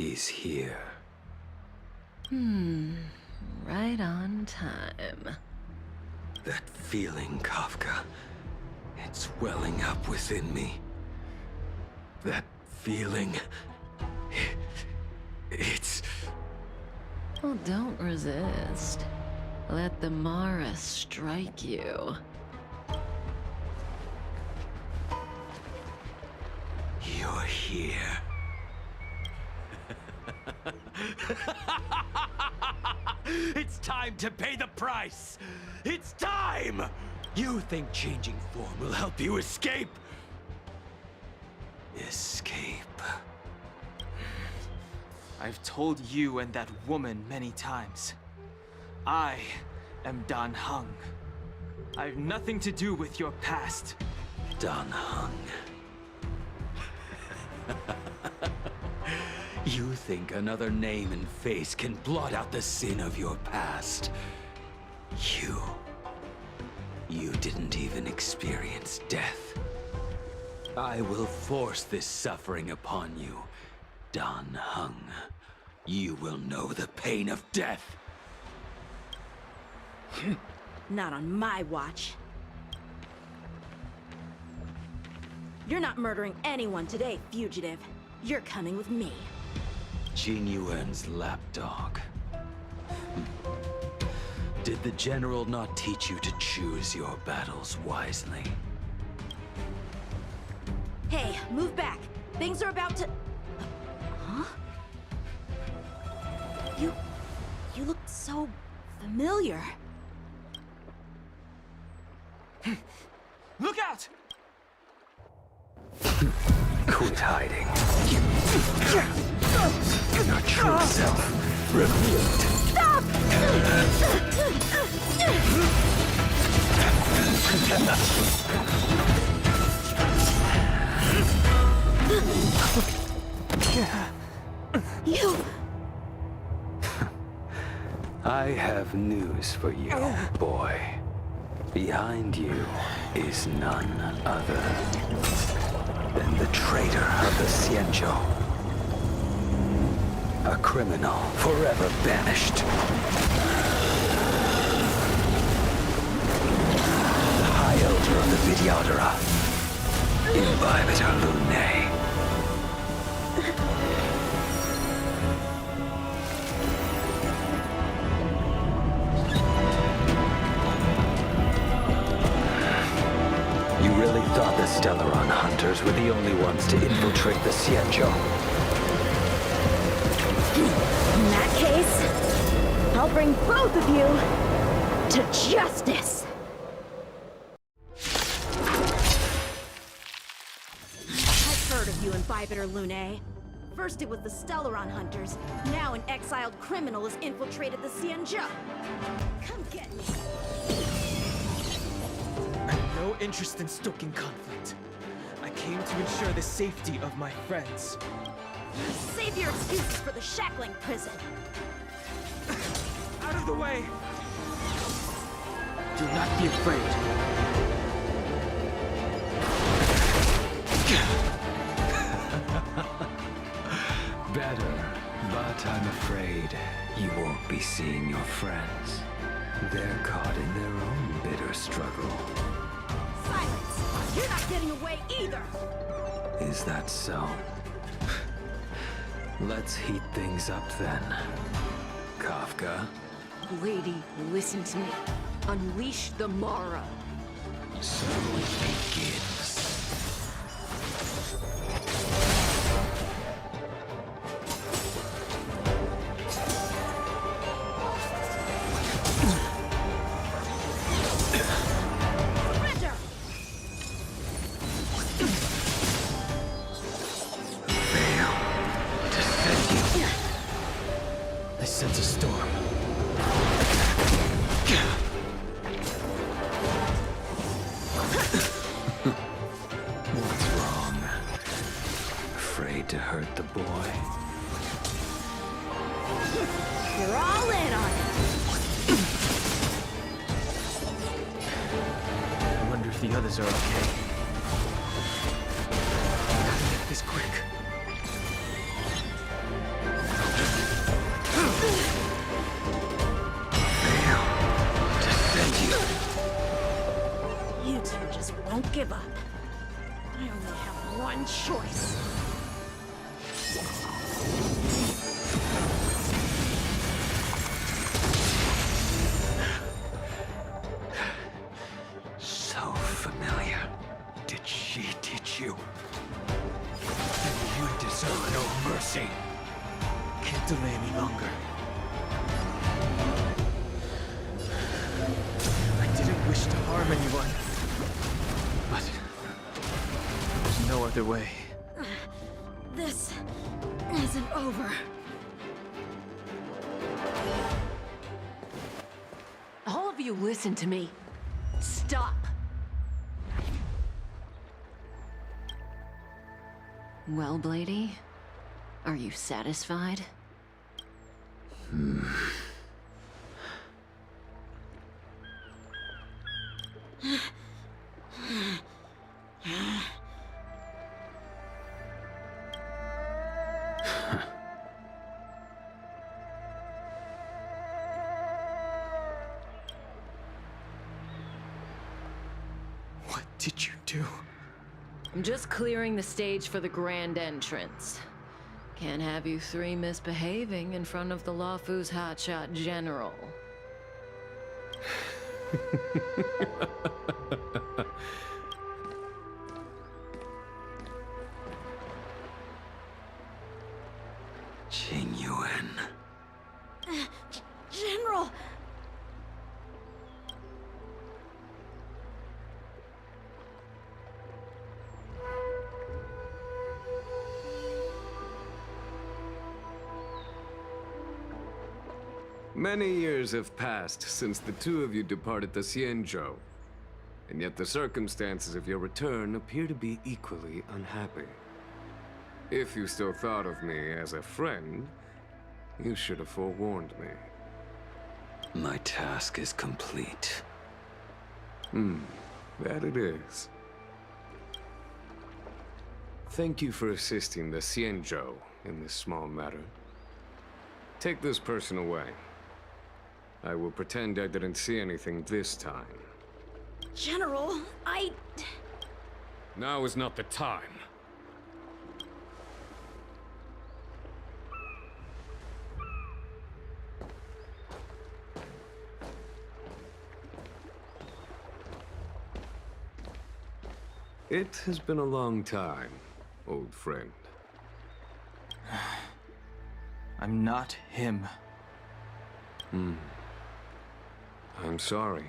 He's here. Right on time. That feeling, Kafka. It's welling up within me. That feeling... It's... Well, don't resist. Let the Mara strike you. You're here. It's time to pay the price! It's time! You think changing form will help you escape? Escape. I've told you and that woman many times. I am Dan Heng. I have nothing to do with your past. Dan Heng. You think another name and face can blot out the sin of your past? You didn't even experience death. I will force this suffering upon you, Dan Heng. You will know the pain of death. Not on my watch. You're not murdering anyone today, fugitive. You're coming with me. Jin Yuan's lapdog. Did the general not teach you to choose your battles wisely? Hey, move back. Things are about to... Huh? You look so familiar. Look out! Quit hiding. Your true self revealed. Stop! You... I have news for you, boy. Behind you is none other than the traitor of the Xianzhou. A criminal forever banished. The High Elder of the Vidyadhara. Imbibitor Lunae. You really thought the Stellaron hunters were the only ones to infiltrate the Xianzhou? In that case, I'll bring both of you to justice! I've heard of you, Imbibitor Lunae. First it was the Stellaron hunters, now an exiled criminal has infiltrated the Xianzhou. Come get me! I have no interest in stoking conflict. I came to ensure the safety of my friends. Save your excuses for the shackling prison. Out of the way! Do not be afraid. Better, but I'm afraid you won't be seeing your friends. They're caught in their own bitter struggle. Silence! You're not getting away either! Is that so? Let's heat things up then. Kafka? Lady, listen to me. Unleash the Mara. So it begins. Surrender! Fail to set you. I sense a storm. What's wrong? Afraid to hurt the boy? You're all in on it! I wonder if the others are okay. Gotta get this quick. You two just won't give up. I only have one choice. So familiar. Did she teach you? Then you deserve no mercy. Can't delay any longer. I didn't wish to harm anyone. But there's no other way. This isn't over. All of you listen to me. Stop. Well, Blady, are you satisfied? What did you do? I'm just clearing the stage for the grand entrance. Can't have you three misbehaving in front of the Luofu's hotshot general. Qingyuan. General! Many years have passed since the two of you departed the Xianzhou, and yet the circumstances of your return appear to be equally unhappy. If you still thought of me as a friend, you should have forewarned me. My task is complete. That it is. Thank you for assisting the Xianzhou in this small matter. Take this person away. I will pretend I didn't see anything this time. General, Now is not the time. It has been a long time, old friend. I'm not him. I'm sorry.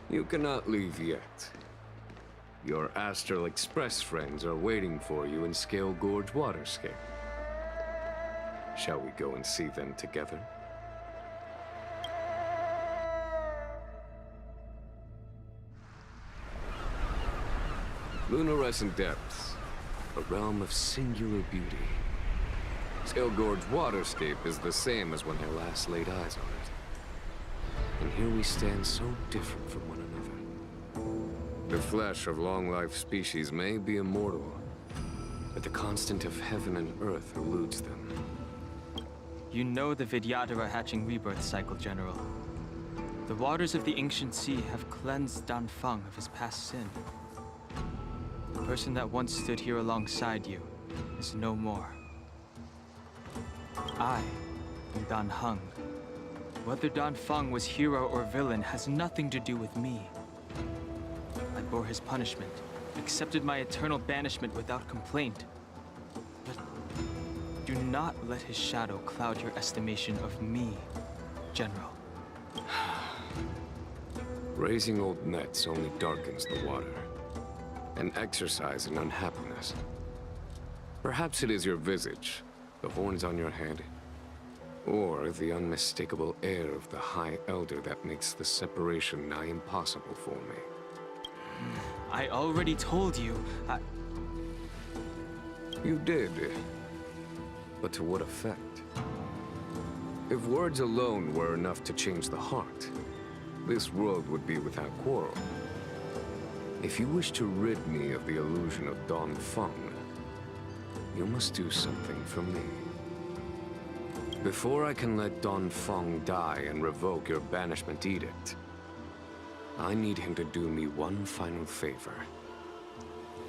You cannot leave yet. Your Astral Express friends are waiting for you in Scale Gorge Waterscape. Shall we go and see them together? Lunarescent Depths, a realm of singular beauty. Scale Gorge Waterscape is the same as when I last laid eyes on it. And here we stand so different from one another. The flesh of long-life species may be immortal, but the constant of heaven and earth eludes them. You know the Vidyadhara are hatching rebirth cycle, General. The waters of the ancient sea have cleansed Danfeng of his past sin. The person that once stood here alongside you is no more. I am Dan Heng. Whether Danfeng was hero or villain has nothing to do with me. I bore his punishment, accepted my eternal banishment without complaint. But do not let his shadow cloud your estimation of me, General. Raising old nets only darkens the water, an exercise in unhappiness. Perhaps it is your visage, the horns on your head, or the unmistakable air of the High Elder that makes the separation nigh impossible for me. I already told you, You did, but to what effect? If words alone were enough to change the heart, this world would be without quarrel. If you wish to rid me of the illusion of Danfeng, you must do something for me. Before I can let Don Feng die and revoke your banishment edict, I need him to do me one final favor.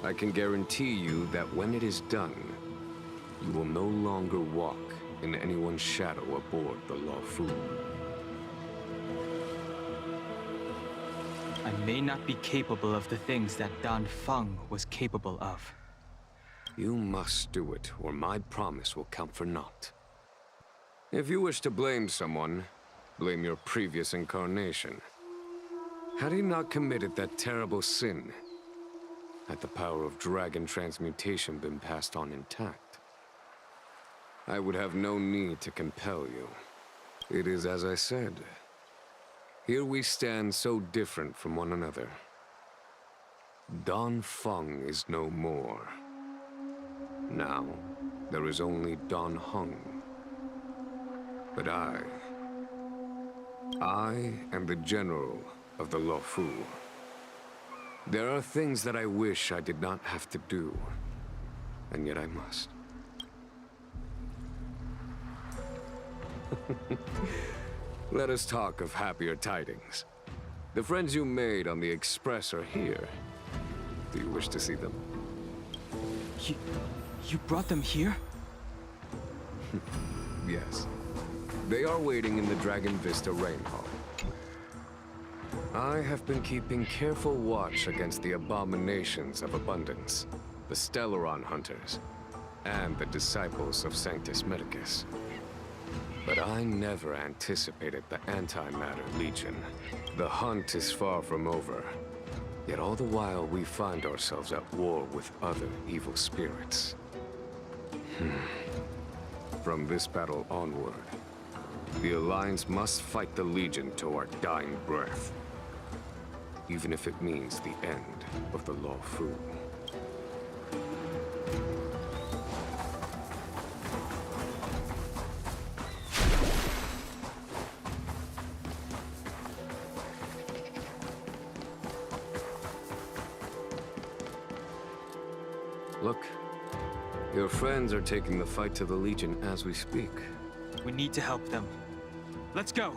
I can guarantee you that when it is done, you will no longer walk in anyone's shadow aboard the Luofu. I may not be capable of the things that Don Feng was capable of. You must do it, or my promise will count for naught. If you wish to blame someone, blame your previous incarnation. Had he not committed that terrible sin, had the power of dragon transmutation been passed on intact, I would have no need to compel you. It is as I said. Here we stand so different from one another. Don Feng is no more. Now, there is only Don Hung. But I am the general of the Luofu. There are things that I wish I did not have to do, and yet I must. Let us talk of happier tidings. The friends you made on the Express are here. Do you wish to see them? You brought them here? Yes. They are waiting in the Dragon Vista Rain Hall. I have been keeping careful watch against the abominations of abundance, the Stellaron Hunters, and the disciples of Sanctus Medicus. But I never anticipated the Antimatter Legion. The hunt is far from over. Yet all the while we find ourselves at war with other evil spirits. From this battle onward, the Alliance must fight the Legion to our dying breath. Even if it means the end of the Luofu. Look, your friends are taking the fight to the Legion as we speak. We need to help them. Let's go!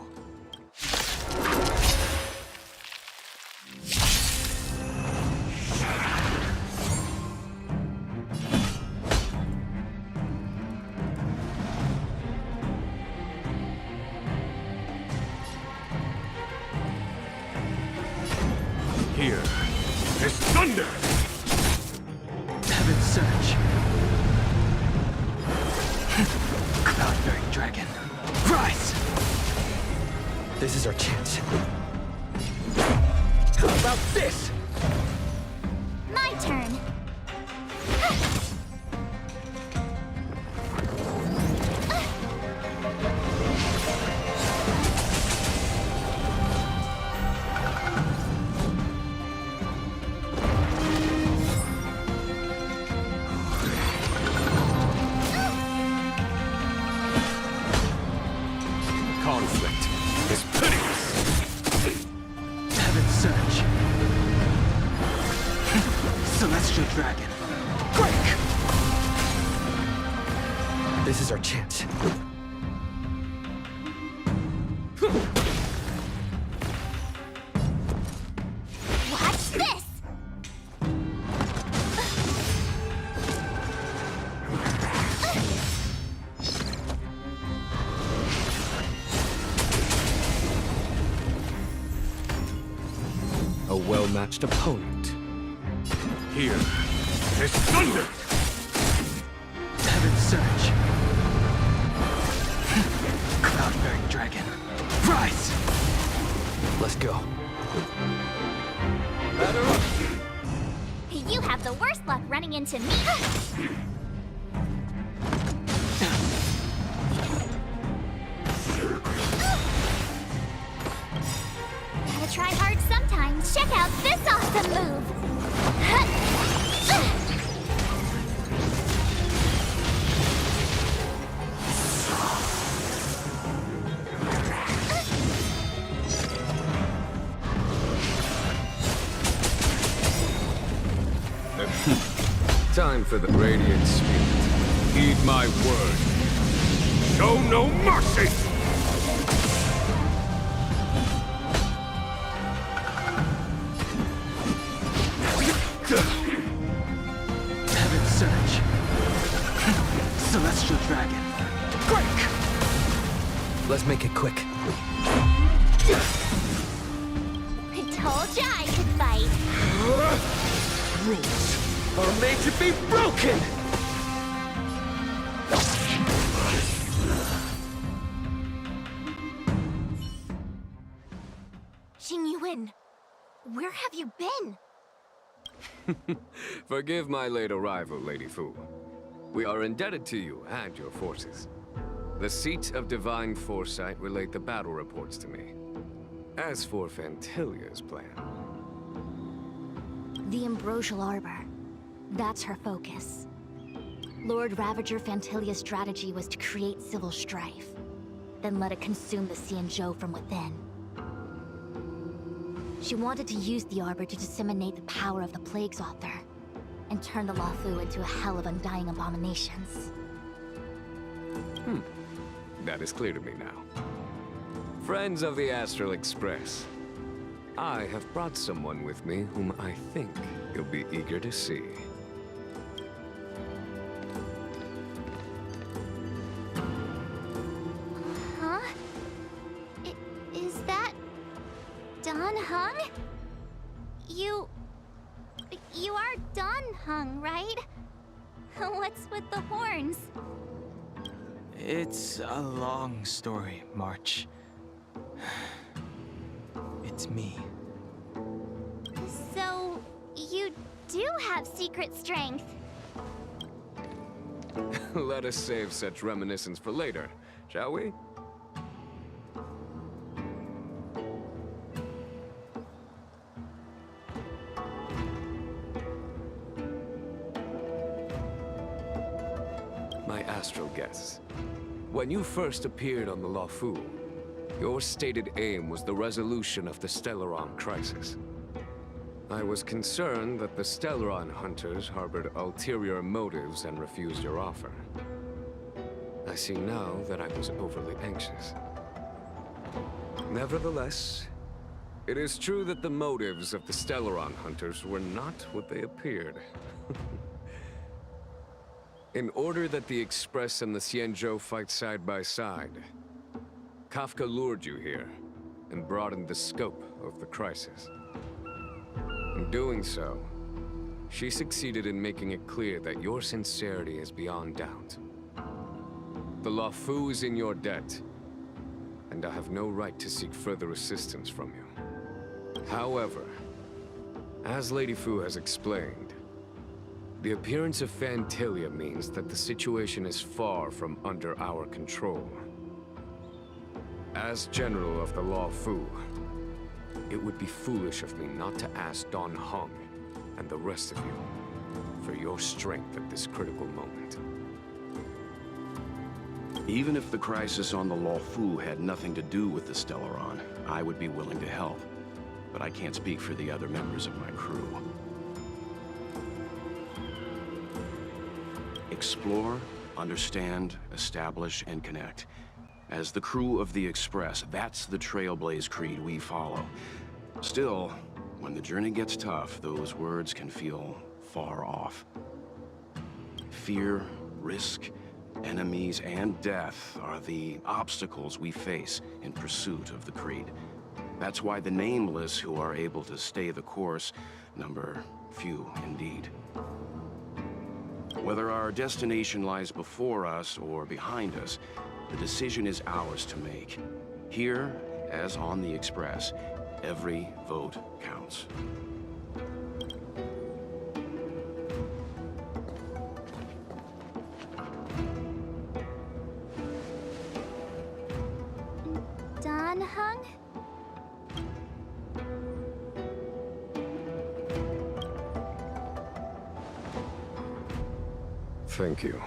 Here is thunder! Heaven's Surge. Cloud-bearing dragon. Rise! This is our chance. How about this? My turn. Conflict is pitiless! Heaven's Surge. Celestial dragon. Break! This is our chance. Watch this! A well-matched opponent. Here is thunder! Heaven's Surge. Cloud-bearing dragon. Rise! Let's go. Batter up! You have the worst luck running into me. Gotta try hard sometimes. Check out this awesome move. Time for the Radiant Spirit. Heed my word. show no mercy! Heaven Surge. Celestial Dragon. Break! Let's make it quick. I told ya I could fight. Rules are made to be broken! Xingyuan, where have you been? Forgive my late arrival, Lady Fu. We are indebted to you and your forces. The Seat of Divine Foresight relayed the battle reports to me. As for Fantilia's plan... The Ambrosial Arbor. That's her focus. Lord Ravager Fantilia's strategy was to create civil strife, then let it consume the Xianzhou from within. She wanted to use the Arbor to disseminate the power of the Plague's Author, and turn the Luofu into a hell of undying abominations. That is clear to me now. Friends of the Astral Express, I have brought someone with me whom I think you'll be eager to see. Huh? Is that... Dan Heng? You are Dan Heng, right? What's with the horns? It's a long story, March. It's me. So, you do have secret strength. Let us save such reminiscence for later, shall we? My astral guests. When you first appeared on the Luofu, your stated aim was the resolution of the Stellaron crisis. I was concerned that the Stellaron hunters harbored ulterior motives and refused your offer. I see now that I was overly anxious. Nevertheless, it is true that the motives of the Stellaron hunters were not what they appeared. In order that the Express and the Xianzhou fight side by side, Kafka lured you here and broadened the scope of the crisis. In doing so, she succeeded in making it clear that your sincerity is beyond doubt. The Luofu is in your debt, and I have no right to seek further assistance from you. However, as Lady Fu has explained, the appearance of Fantilia means that the situation is far from under our control. As General of the Luofu, it would be foolish of me not to ask Dan Heng and the rest of you for your strength at this critical moment. Even if the crisis on the Luofu had nothing to do with the Stellaron, I would be willing to help. But I can't speak for the other members of my crew. Explore, understand, establish, and connect. As the crew of the Express, that's the Trailblaze creed we follow. Still, when the journey gets tough, those words can feel far off. Fear, risk, enemies, and death are the obstacles we face in pursuit of the creed. That's why the nameless who are able to stay the course number few indeed. Whether our destination lies before us or behind us, the decision is ours to make. Here, as on the Express, every vote counts. Dan Heng? Thank you,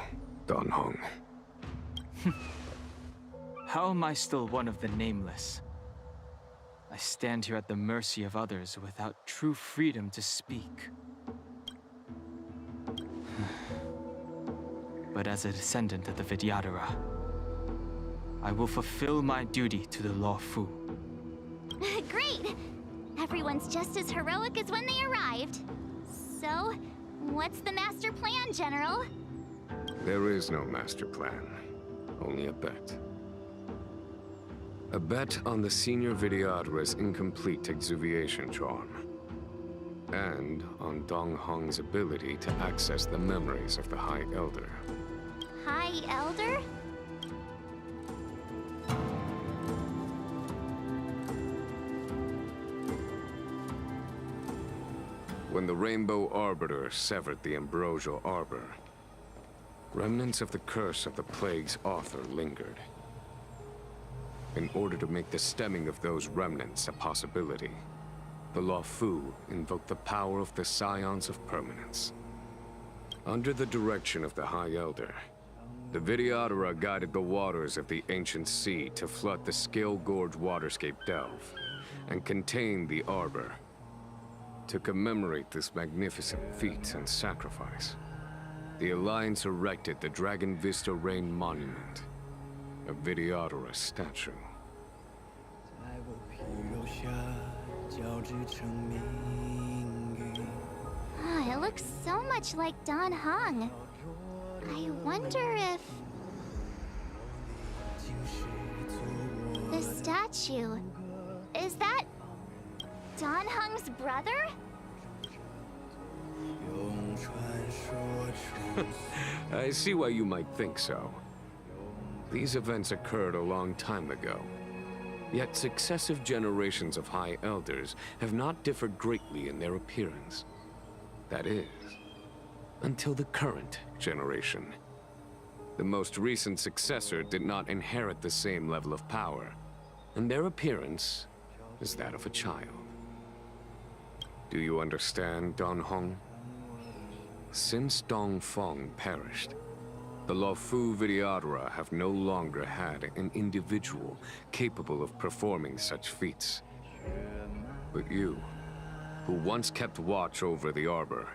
Dan Heng. How am I still one of the nameless? I stand here at the mercy of others without true freedom to speak. But as a descendant of the Vidyadhara, I will fulfill my duty to the Law Fu. Great! Everyone's just as heroic as when they arrived. So, what's the master plan, General? There is no master plan, only a bet. A bet on the Senior Videodra's incomplete exuviation charm. And on Dong Hong's ability to access the memories of the High Elder. High Elder? When the Rainbow Arbiter severed the Ambrosial Arbor, remnants of the curse of the Plague's author lingered. In order to make the stemming of those remnants a possibility, the Law Fu invoked the power of the Scions of Permanence. Under the direction of the High Elder, the Videodara guided the waters of the ancient sea to flood the Scale Gorge waterscape delve and contain the Arbor. To commemorate this magnificent feat and sacrifice, the Alliance erected the Dragon Vista Rain Monument, a Videodara statue. It looks so much like Dan Heng. I wonder if... The statue... Is that... Dan Heng's brother? I see why you might think so. These events occurred a long time ago. Yet successive generations of High Elders have not differed greatly in their appearance. That is, until the current generation. The most recent successor did not inherit the same level of power, and their appearance is that of a child. Do you understand, Dan Heng? Since Dong Feng perished, the Law Fu Videodara have no longer had an individual capable of performing such feats. But you, who once kept watch over the Arbor,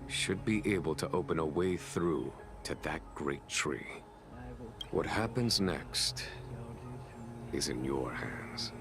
should be able to open a way through to that great tree. What happens next is in your hands.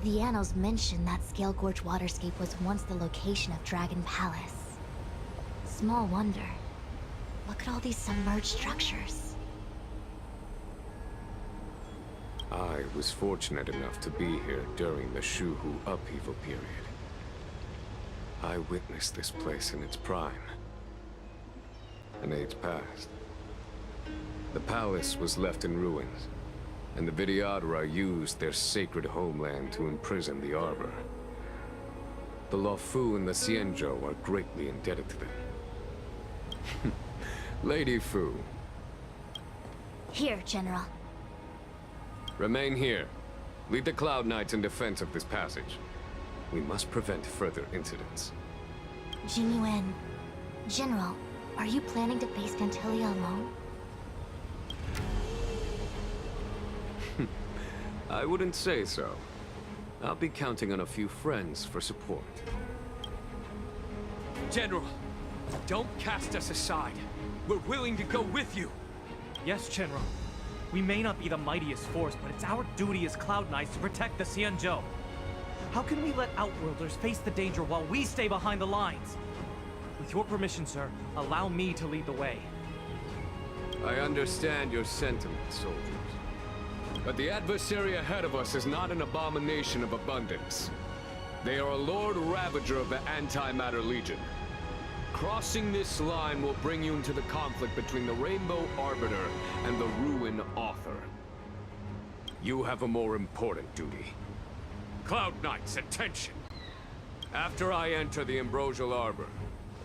The annals mention that Scale Gorge waterscape was once the location of Dragon Palace. Small wonder. Look at all these submerged structures. I was fortunate enough to be here during the Shuhu upheaval period. I witnessed this place in its prime. An age past. The palace was left in ruins, and the Videodara used their sacred homeland to imprison the Arbor. The Law Fu and the Xianzhou are greatly indebted to them. Lady Fu. Here, General. Remain here. Lead the Cloud Knights in defense of this passage. We must prevent further incidents. Jinyuan. General, Are you planning to face Fantilia alone? I wouldn't say so. I'll be counting on a few friends for support. General, don't cast us aside. We're willing to go with you. Yes, General. We may not be the mightiest force, but it's our duty as Cloud Knights to protect the Xianzhou. How can we let Outworlders face the danger while we stay behind the lines? With your permission, sir, allow me to lead the way. I understand your sentiments, soldiers. But the adversary ahead of us is not an abomination of abundance. They are a Lord Ravager of the Antimatter Legion. Crossing this line will bring you into the conflict between the Rainbow Arbiter and the Ruin Author. You have a more important duty. Cloud Knights, attention! After I enter the Ambrosial Arbor,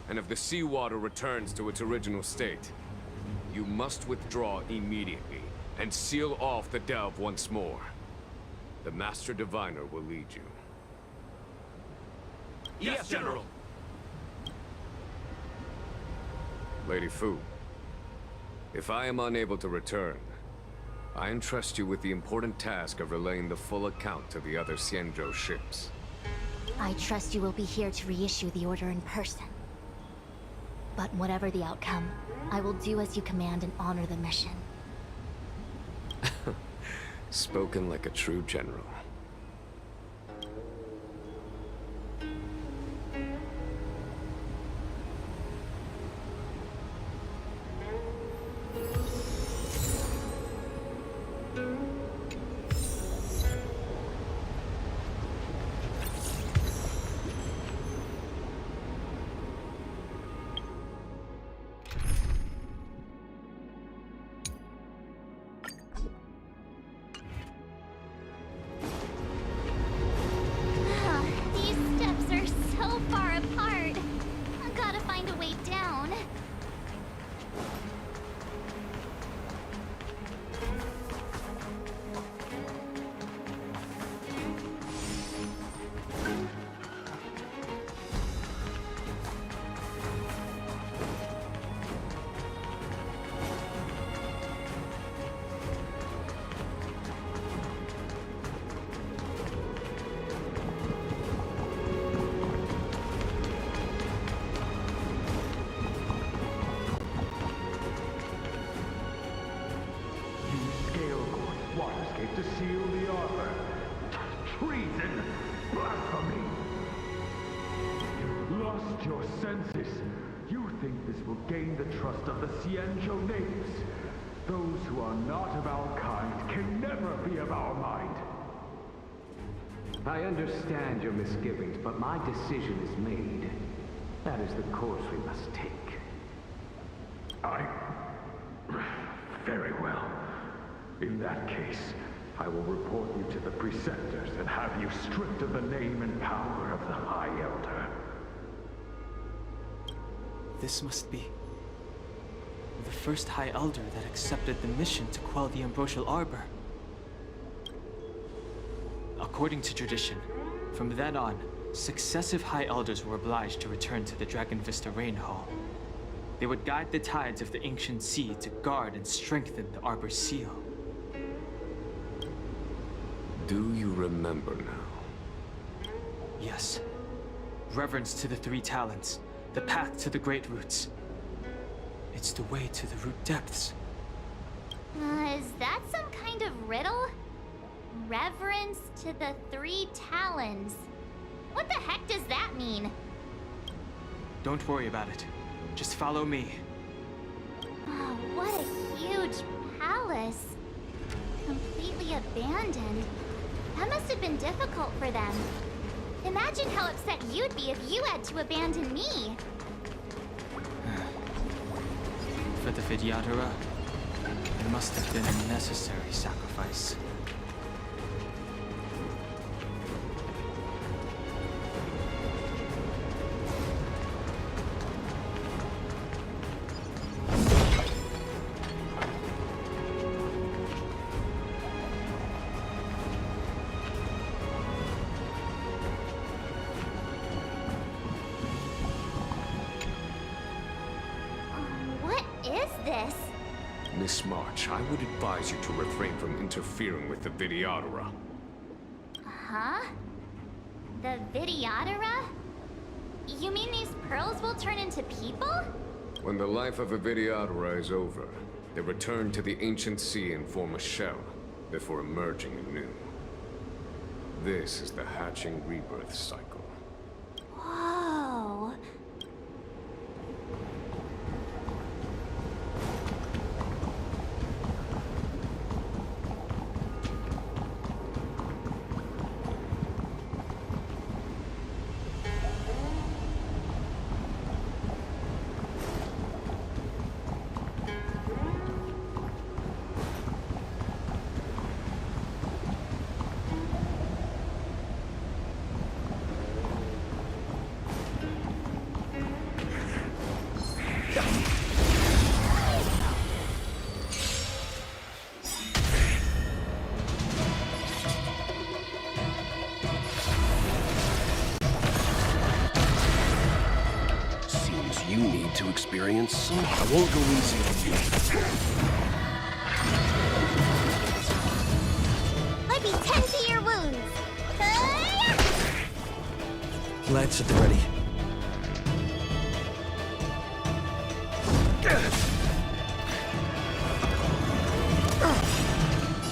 and if the seawater returns to its original state, you must withdraw immediately and seal off the delve once more. The Master Diviner will lead you. Yes, General! Lady Fu, if I am unable to return, I entrust you with the important task of relaying the full account to the other Xianzhou ships. I trust you will be here to reissue the order in person. But whatever the outcome, I will do as you command and honor the mission. Spoken like a true general. These steps are so far apart. I gotta find a way down. Waterscape to seal the arbor. Treason! Blasphemy! You've lost your senses. You think this will gain the trust of the Xianzhou natives. Those who are not of our kind can never be of our mind. I understand your misgivings, but my decision is made. That is the course we must take. Very well. In that case, I will report you to the Preceptors and have you stripped of the name and power of the High Elder. This must be the first High Elder that accepted the mission to quell the Ambrosial Arbor. According to tradition, from then on, successive High Elders were obliged to return to the Dragon Vista Rain Hall. They would guide the tides of the ancient sea to guard and strengthen the Arbor's seal. Do you remember now? Yes. Reverence to the three talents, the path to the great roots. It's the way to the root depths. Is that some kind of riddle? Reverence to the three talons. What the heck does that mean? Don't worry about it. Just follow me. Oh, what a huge palace. Completely abandoned. That must have been difficult for them. Imagine how upset you'd be if you had to abandon me. For the Vidyadhara, it must have been a necessary sacrifice. this? Miss March, I would advise you to refrain from interfering with the Videodora. Huh? The Videodora? You mean these pearls will turn into people? When the life of a Videodora is over, they return to the ancient sea and form a shell, before emerging anew. This is the hatching rebirth cycle. Whoa. You need to experience some. I won't go easy on you. Might be tend to your wounds. Lance at the ready.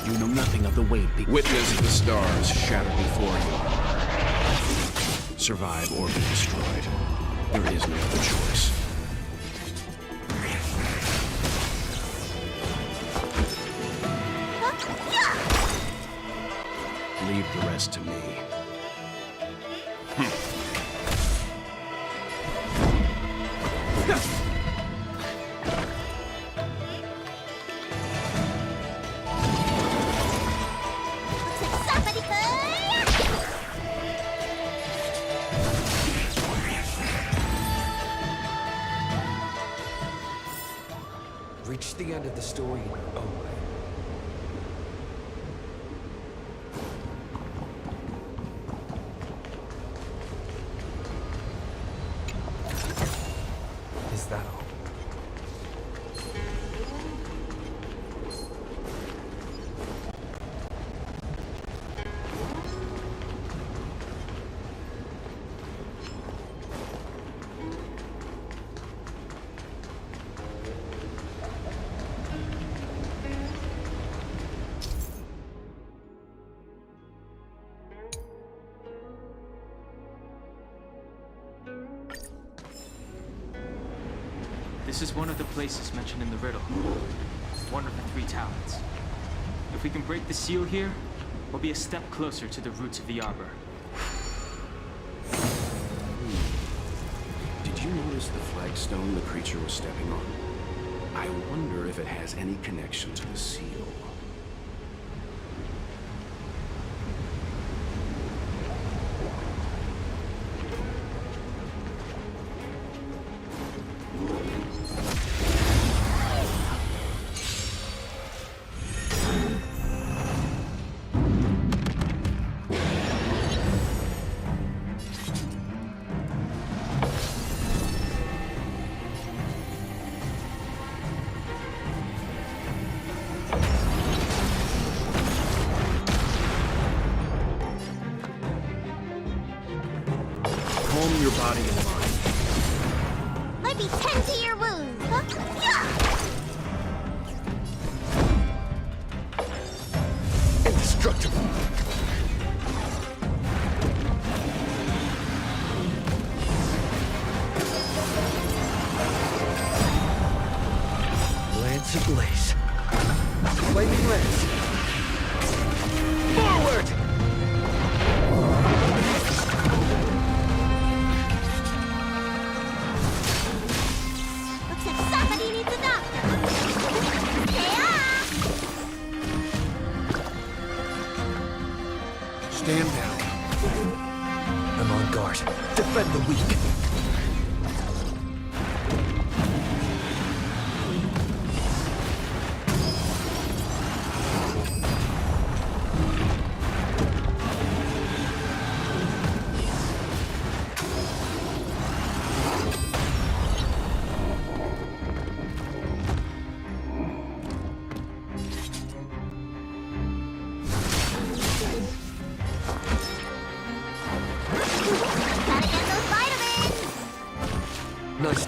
You know nothing of the weight. Witness the stars shatter before you. Survive or be destroyed. There is no other choice. Leave the rest to me. Reach the end of the story. Oh, is that all? This is one of the places mentioned in the riddle. One of the 3 talents. If we can break the seal here, we'll be a step closer to the roots of the arbor. Did you notice the flagstone the creature was stepping on? I wonder if it has any connection to the seal. Calm your body and mind. Might be tend to your wounds. Indestructible. Lance ablaze. Flaming lance. Forward! Looks like somebody needs a doctor. Yeah! Stand down. I'm on guard. Defend the weak.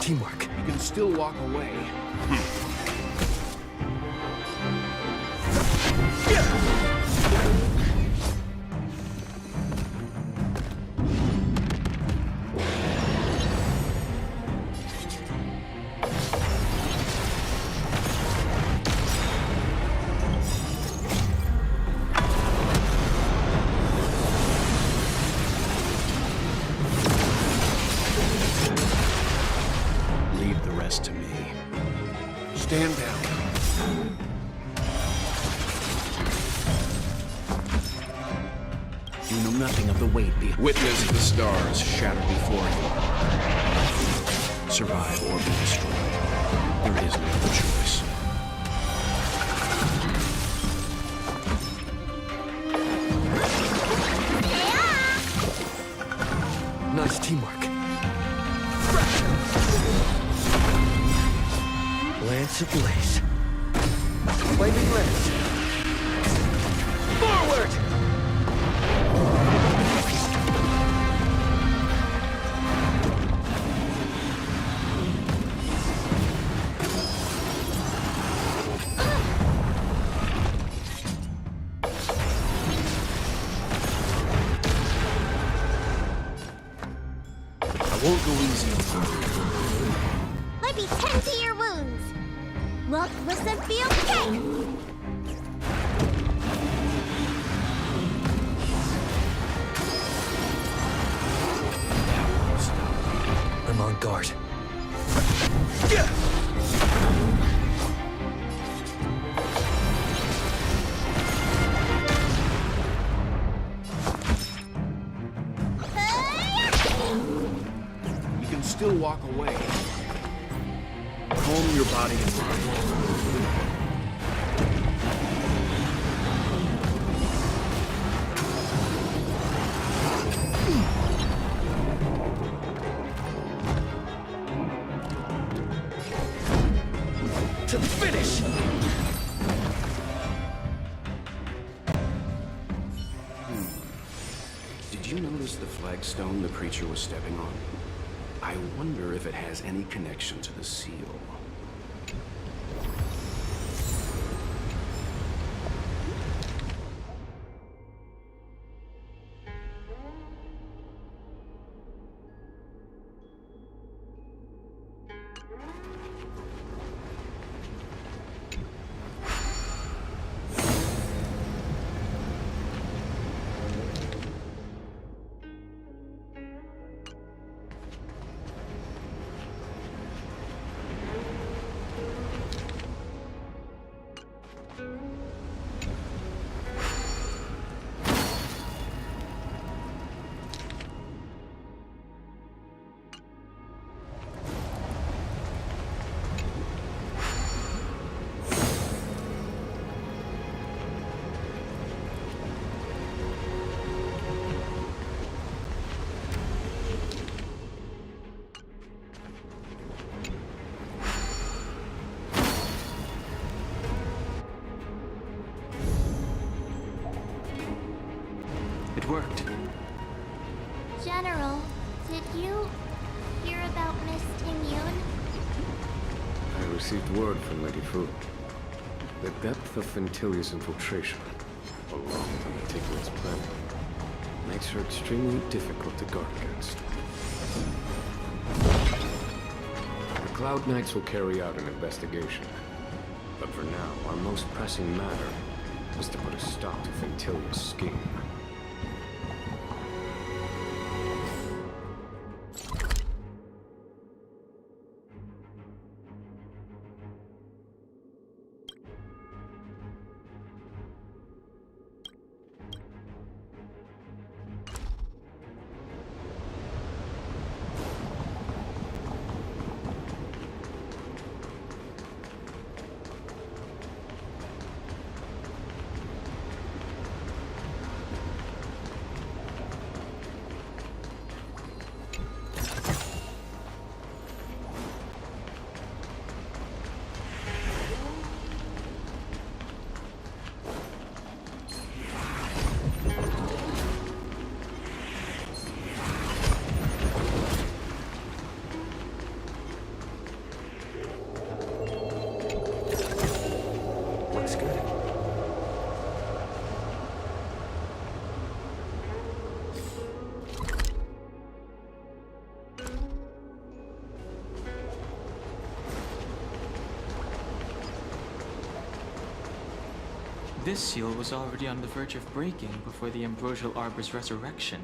teamwork. You can still walk away. Leave the rest to me. Stand down. You know nothing of the weight behind. Witness the stars shatter before you. Survive or be destroyed. There is no other choice. Nice teamwork. Lance ablaze. Flaming lance. Forward! I won't go easy on you. Let me tend to your wounds. Look, listen, feel, kick! I'm on guard. You can still walk away. Calm your body and mind. To finish! Did you notice the flagstone the creature was stepping on? I wonder if it has any connection to the seal. It worked. General, did you hear about Miss Tingyun? I received word from Lady Fu. The depth of Ventilia's infiltration, along with her meticulous planning, makes her extremely difficult to guard against. The Cloud Knights will carry out an investigation. But for now, our most pressing matter is to put a stop to Ventilia's scheme. This seal was already on the verge of breaking before the Ambrosial Arbor's resurrection.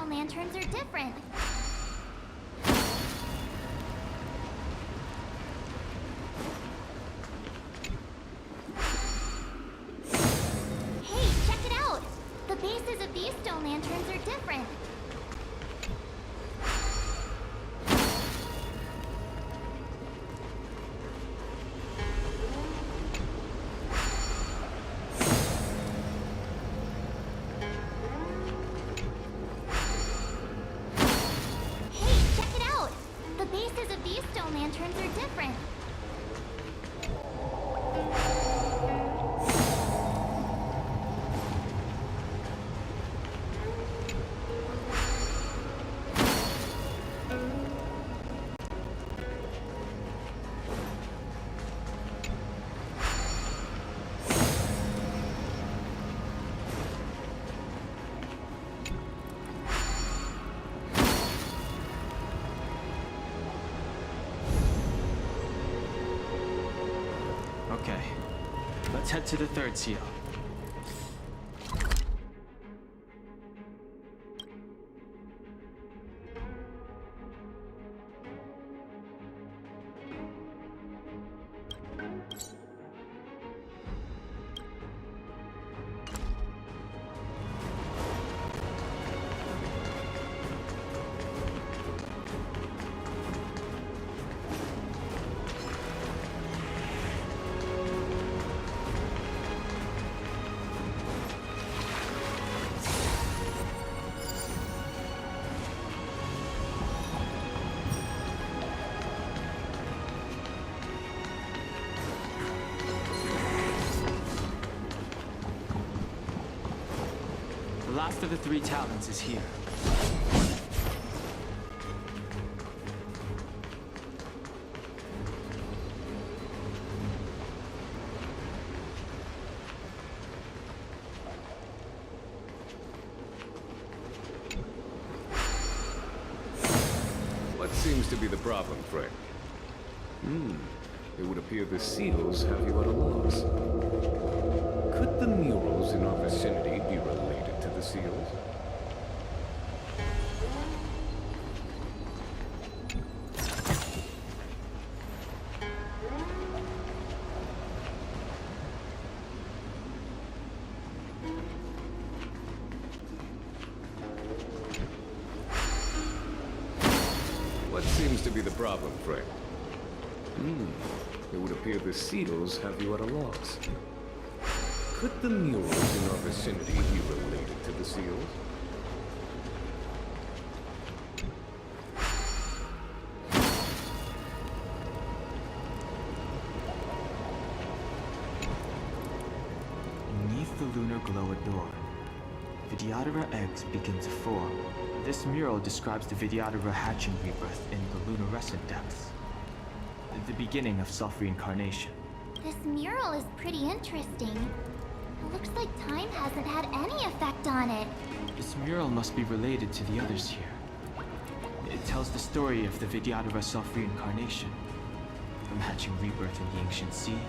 Lanterns are different. Hey, check it out! The bases of these stone lanterns are different. Lanterns are different. Okay, let's head to the third seal. The last of the three talons is here. What seems to be the problem, Frank? It would appear the seals have you at a loss. Could the murals in our vicinity be related to the seals? What seems to be the problem, Frank? It would appear the seals have you at a loss. Could the murals in our vicinity be related to the seals? Beneath the lunar glow adorned, Vidyadhara eggs begin to form. This mural describes the Vidyadhara hatching rebirth in the lunarescent depths. The beginning of self-reincarnation. This mural is pretty interesting. It looks like time hasn't had any effect on it. This mural must be related to the others here. It tells the story of the Vidyadhara self-reincarnation. From hatching rebirth in the ancient sea,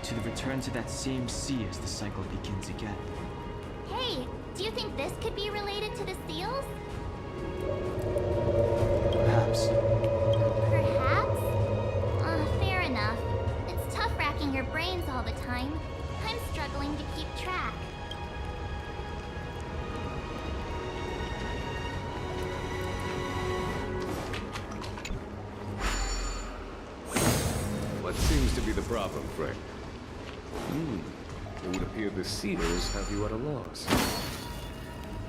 to the return to that same sea as the cycle begins again. Hey, do you think this could be related to the seals? time. I'm struggling to keep track. What seems to be the problem, Frank? It would appear the seals have you at a loss.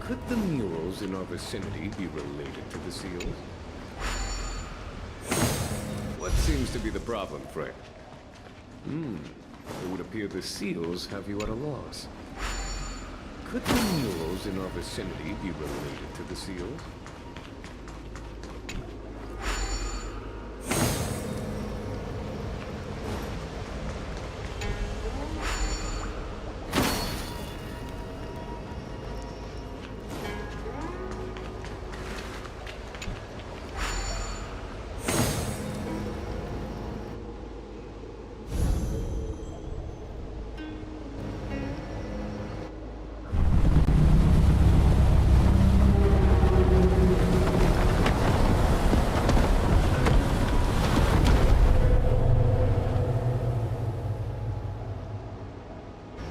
Could the murals in our vicinity be related to the seals? What seems to be the problem, Frank? It would appear the seals have you at a loss. Could the murals in our vicinity be related to the seals?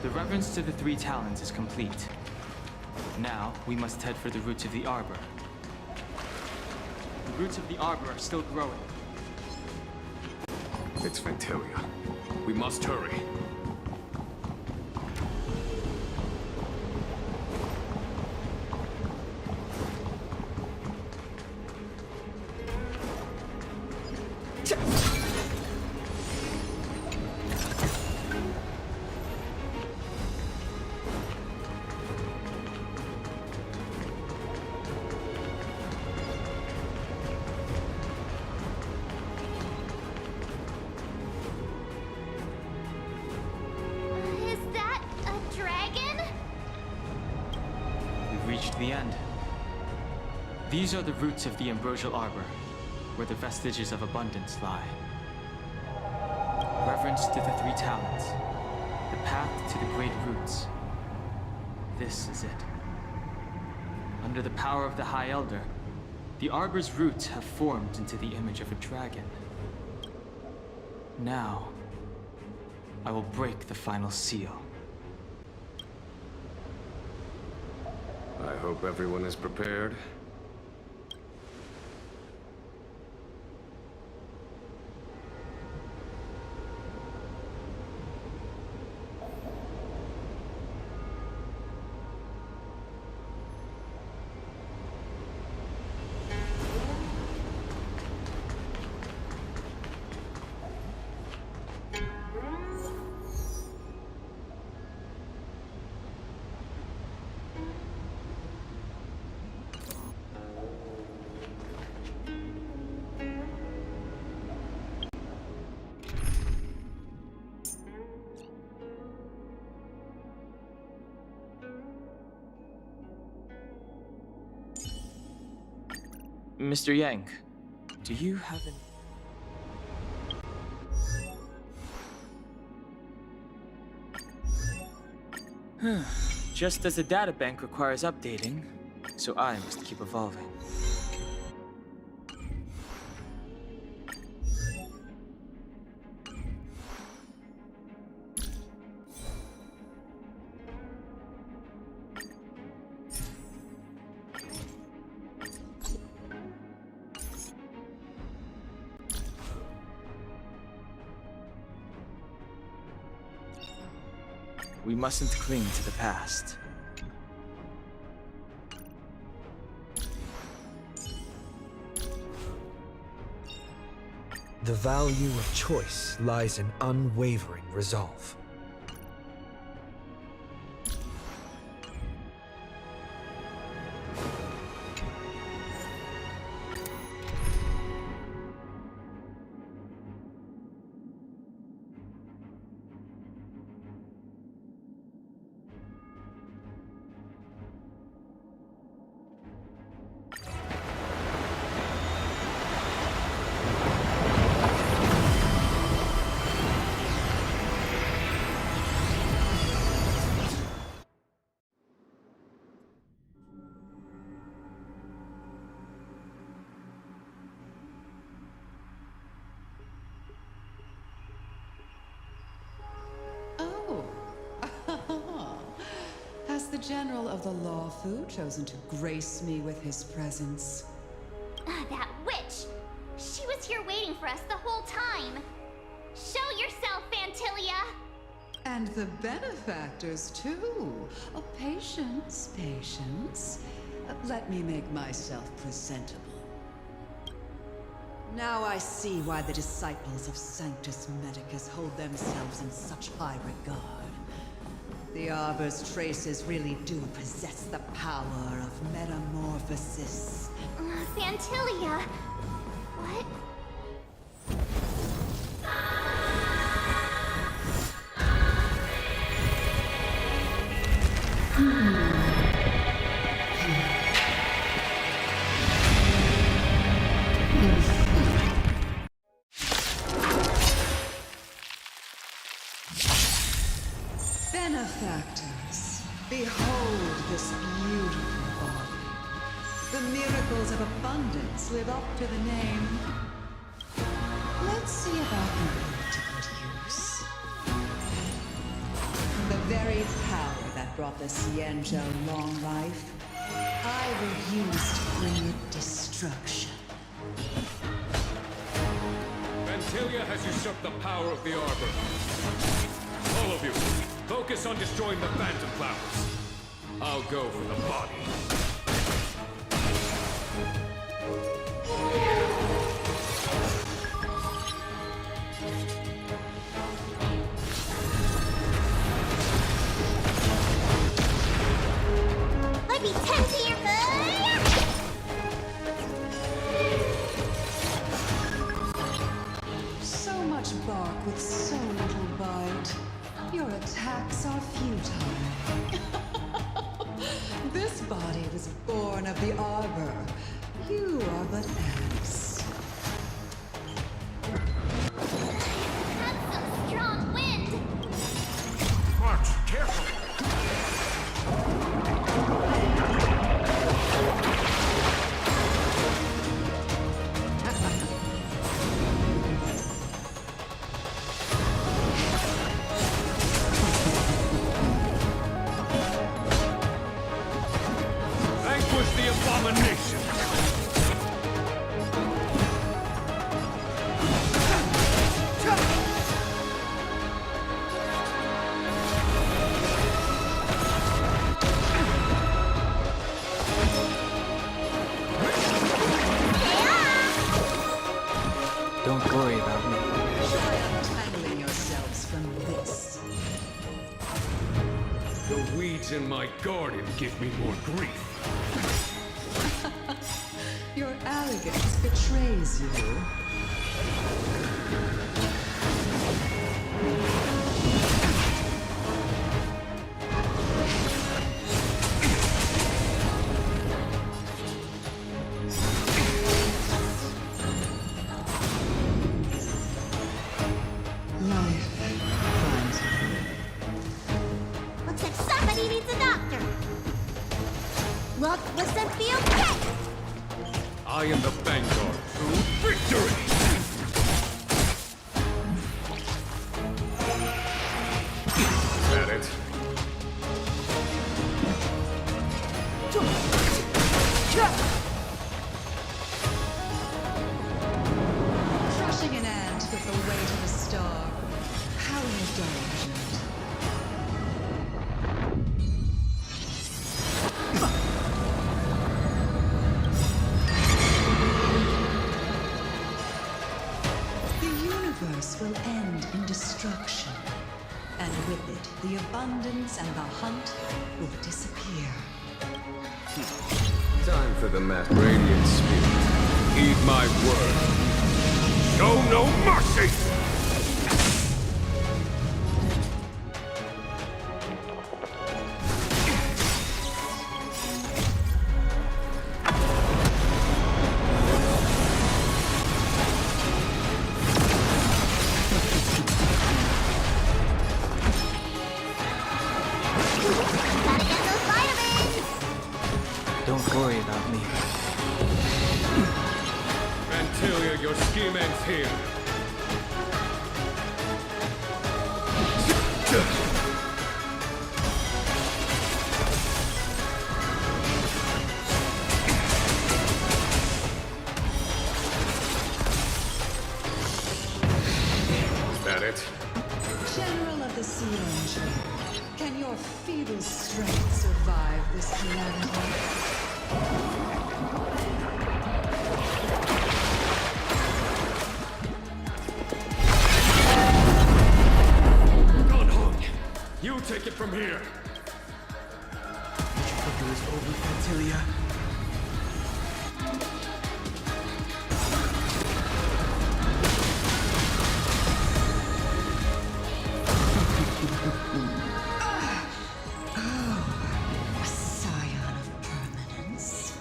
The reverence to the Three Talons is complete. Now, we must head for the roots of the arbor. The roots of the arbor are still growing. It's Fantalia. We must hurry. Is that a dragon? We've reached the end. These are the roots of the ambrosial arbor, where the vestiges of abundance lie. Reverence to the Three Talons, the path to the great roots. This is it. Under the power of the High Elder, the arbor's roots have formed into the image of a dragon. Now, I will break the final seal. I hope everyone is prepared. Mr. Yang, do you have any... Just as the databank requires updating, so I must keep evolving. We mustn't cling to the past. The value of choice lies in unwavering resolve. has the General of the Lawfu chosen to grace me with his presence? That witch! She was here waiting for us the whole time! Show yourself, Fantilia! And the benefactors, too. Oh, patience, patience. Let me make myself presentable. Now I see why the disciples of Sanctus Medicus hold themselves in such high regard. The Arbor's traces really do possess the power of metamorphosis. Fantilia! What? Benefactors, behold this beautiful body. The miracles of abundance live up to the name. Let's see if I can put it to good use. The very power that brought the Xianzhou long life, I will use to bring it destruction. Fantilia has usurped the power of the Arbor. All of you, focus on destroying the Phantom Flowers. I'll go for the body. Let me tend to your So much bark with so little bite. Your attacks are futile. This body was born of the Arbor. You are but ants. That's some strong wind! Watch, careful! Vanquish the abomination! Don't worry about me. Try untangling yourselves from this. The weeds in my garden give me more grief. Your arrogance betrays you. Life finds you. Looks like somebody needs a doctor! Look, listen, feel, get! I am the Vanguard to victory! Is that it? Crushing an ant with the weight of a star. How indulgent. The universe will end in destruction. And with it, the abundance and the hunt will disappear. Time for the mass radiant spirit. Heed my word. Show no mercy! Gotta get those vitamins! Don't worry about me. Fantilia, your scheme ends here. it. General of the Xianzhou, can your feeble strength survive this calamity? Don Hong, you take it from here. Trouble is over, Fantilia. A scion of permanence.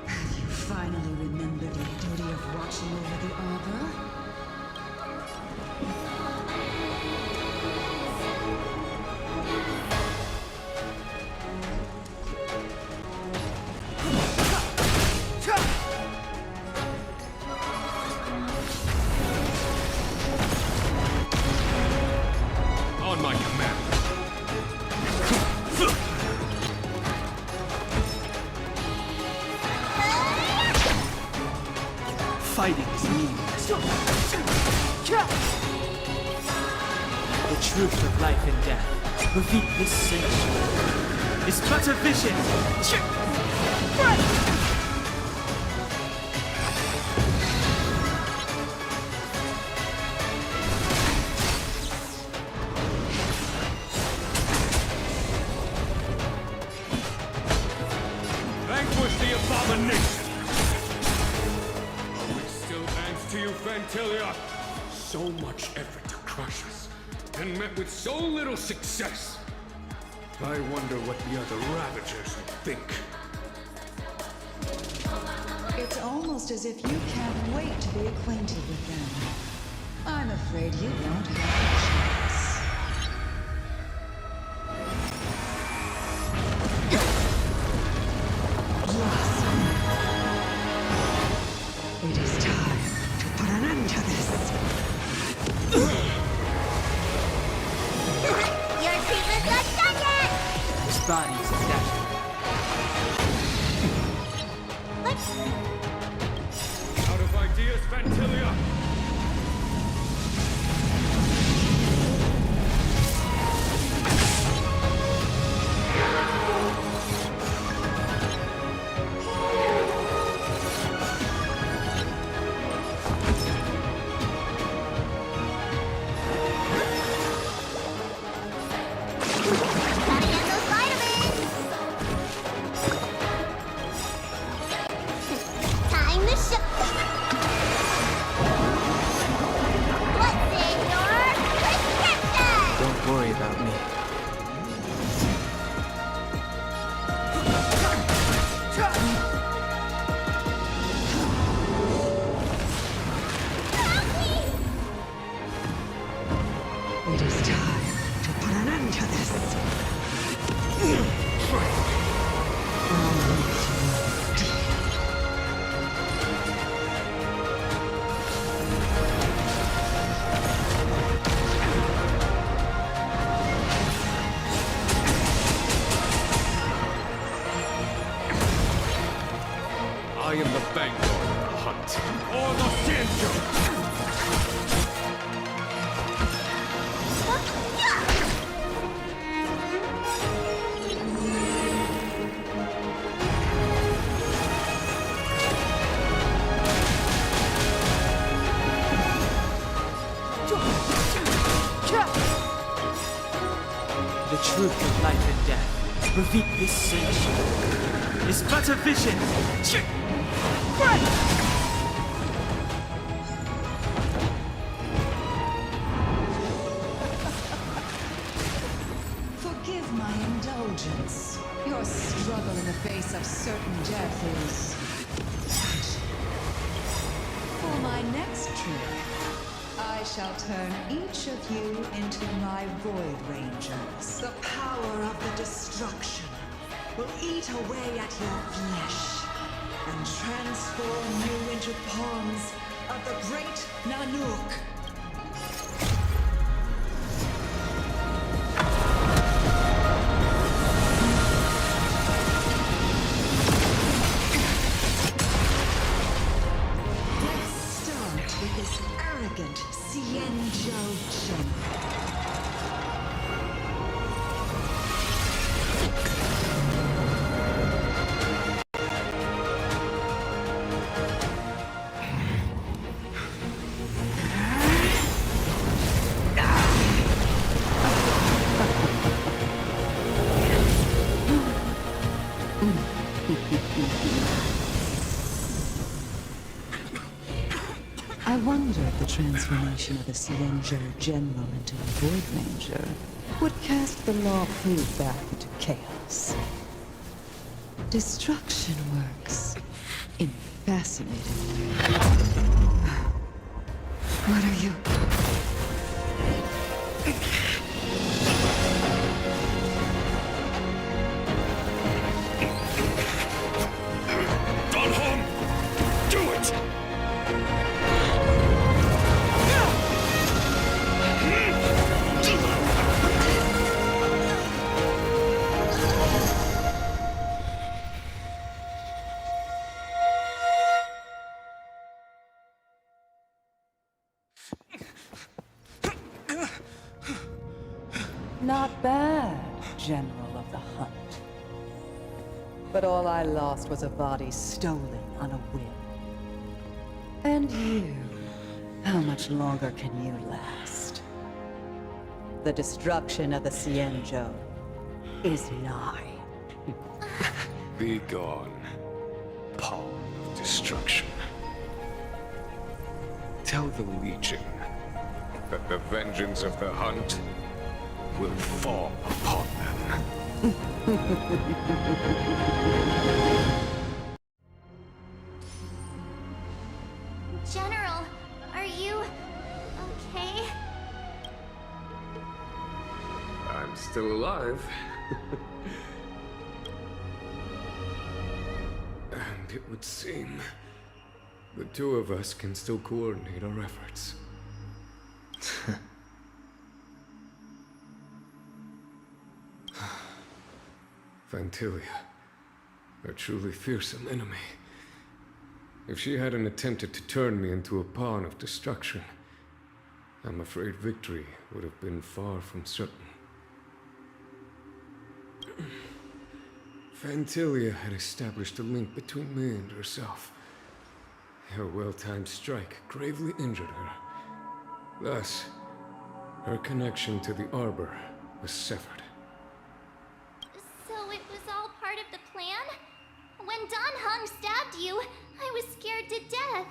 Have you finally remembered your duty of watching over the Arbor? On my command. Fighting is meaningless. The truth of life and death, reveal this century, is but a vision. Vanquish the abomination! Oh, it still thanks to you, Fantilia. So much effort to crush us, and met with so little success. I wonder what the other Ravagers would think. It's almost as if you can't wait to be acquainted with them. I'm afraid you won't have a chance. It is time to put an end to this. Your treatment's not done yet! This body is attached. Out of ideas, Fantilia! Gotta get those vitamins! Time to show... What's in your prescription? Don't worry about me. It is time to put an end to this. I am the vanguard of the hunt. Or the Xianzhou! The truth of life and death, reveal this century, is but a vision. Forgive my indulgence. Your struggle in the face of certain death is... For my next trick, I shall turn each of you into my Void Rangers. The power of the destruction will eat away at your flesh and transform you into pawns of the great Nanook. Let's start with this arrogant Xianzhou General. I wonder if the transformation of the Xianzhou General into a Void Ranger would cast the Law Fu back into chaos. Destruction works in fascinating ways. What are you? Not bad, General of the Hunt. But all I lost was a body stolen on a whim. And you, how much longer can you last? The destruction of the Xianzhou is nigh. Be gone, pawn of destruction. Tell the Legion that the vengeance of the Hunt will fall upon them. General, are you okay? I'm still alive. And it would seem the two of us can still coordinate our efforts. Fantilia, a truly fearsome enemy. If she hadn't attempted to turn me into a pawn of destruction, I'm afraid victory would have been far from certain. Fantilia had established a link between me and herself. Her well-timed strike gravely injured her. Thus, her connection to the Arbor was severed. So it was all part of the plan? When Dan Heng stabbed you, I was scared to death.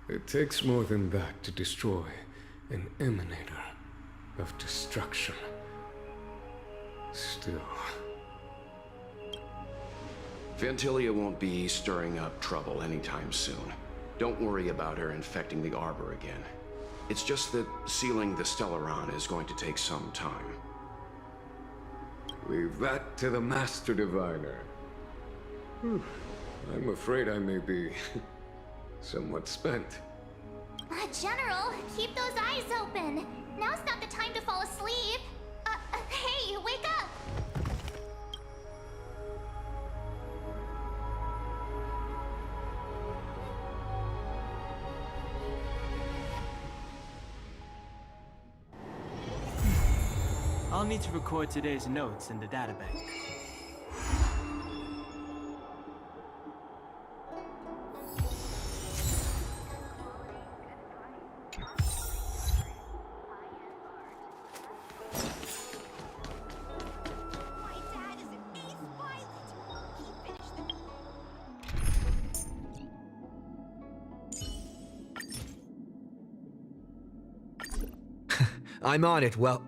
It takes more than that to destroy an emanator of destruction. Still... Fantilia won't be stirring up trouble anytime soon. Don't worry about her infecting the Arbor again. It's just that sealing the Stellaron is going to take some time. Leave that to the Master Diviner. I'm afraid I may be somewhat spent. General, keep those eyes open. Now's not the time to fall asleep. Hey, wake up! I'll need to record today's notes in the databank. I'm on it, well...